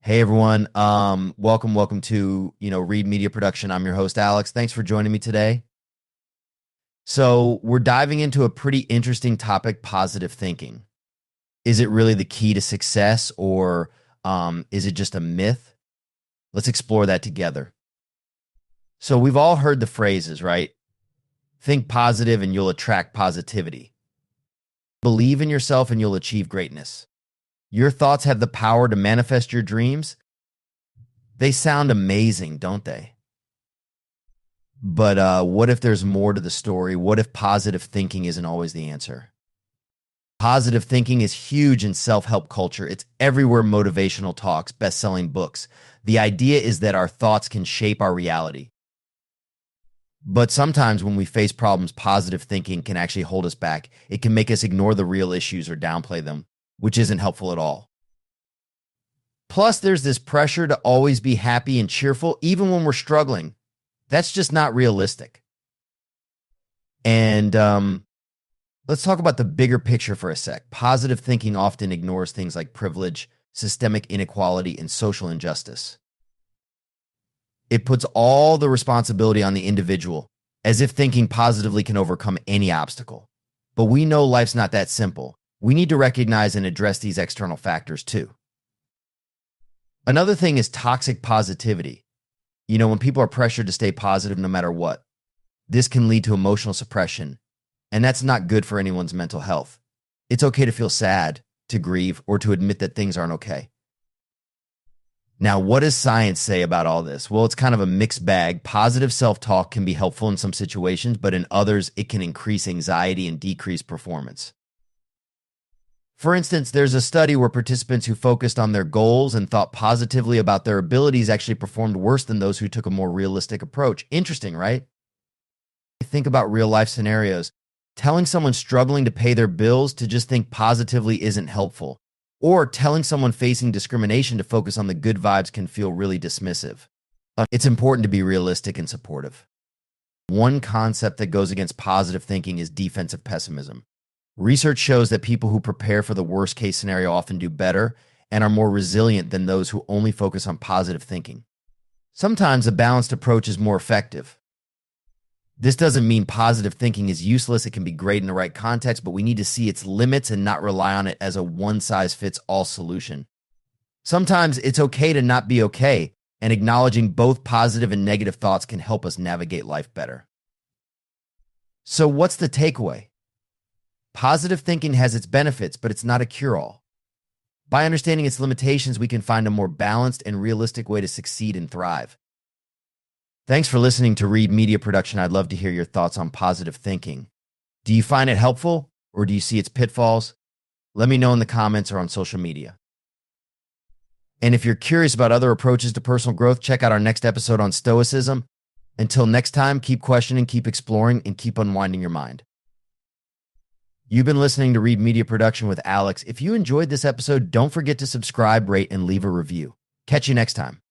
Hey everyone, welcome to Read Media Production. I'm your host Alex. Thanks for joining me today. So we're diving into a pretty interesting topic: positive thinking. Is it really the key to success, or is it just a myth? Let's explore that together. So we've all heard the phrases, right? Think positive and you'll attract positivity. Believe in yourself and you'll achieve greatness. Your thoughts have the power to manifest your dreams. They sound amazing, don't they? But what if there's more to the story? What if positive thinking isn't always the answer? Positive thinking is huge in self-help culture. It's everywhere: motivational talks, best-selling books. The idea is that our thoughts can shape our reality. But sometimes when we face problems, positive thinking can actually hold us back. It can make us ignore the real issues or downplay them, which isn't helpful at all. Plus, there's this pressure to always be happy and cheerful, even when we're struggling. That's just not realistic. And let's talk about the bigger picture for a sec. Positive thinking often ignores things like privilege, systemic inequality, and social injustice. It puts all the responsibility on the individual, as if thinking positively can overcome any obstacle. But we know life's not that simple. We need to recognize and address these external factors too. Another thing is toxic positivity. When people are pressured to stay positive no matter what, this can lead to emotional suppression, and that's not good for anyone's mental health. It's okay to feel sad, to grieve, or to admit that things aren't okay. Now, what does science say about all this? Well, it's kind of a mixed bag. Positive self-talk can be helpful in some situations, but in others, it can increase anxiety and decrease performance. For instance, there's a study where participants who focused on their goals and thought positively about their abilities actually performed worse than those who took a more realistic approach. Interesting, right? Think about real-life scenarios. Telling someone struggling to pay their bills to just think positively isn't helpful. Or telling someone facing discrimination to focus on the good vibes can feel really dismissive. It's important to be realistic and supportive. One concept that goes against positive thinking is defensive pessimism. Research shows that people who prepare for the worst case scenario often do better and are more resilient than those who only focus on positive thinking. Sometimes a balanced approach is more effective. This doesn't mean positive thinking is useless. It can be great in the right context, but we need to see its limits and not rely on it as a one-size-fits-all solution. Sometimes it's okay to not be okay, and acknowledging both positive and negative thoughts can help us navigate life better. So what's the takeaway? Positive thinking has its benefits, but it's not a cure-all. By understanding its limitations, we can find a more balanced and realistic way to succeed and thrive. Thanks for listening to Read Media Production. I'd love to hear your thoughts on positive thinking. Do you find it helpful, or do you see its pitfalls? Let me know in the comments or on social media. And if you're curious about other approaches to personal growth, check out our next episode on Stoicism. Until next time, keep questioning, keep exploring, and keep unwinding your mind. You've been listening to Read Media Production with Alex. If you enjoyed this episode, don't forget to subscribe, rate, and leave a review. Catch you next time.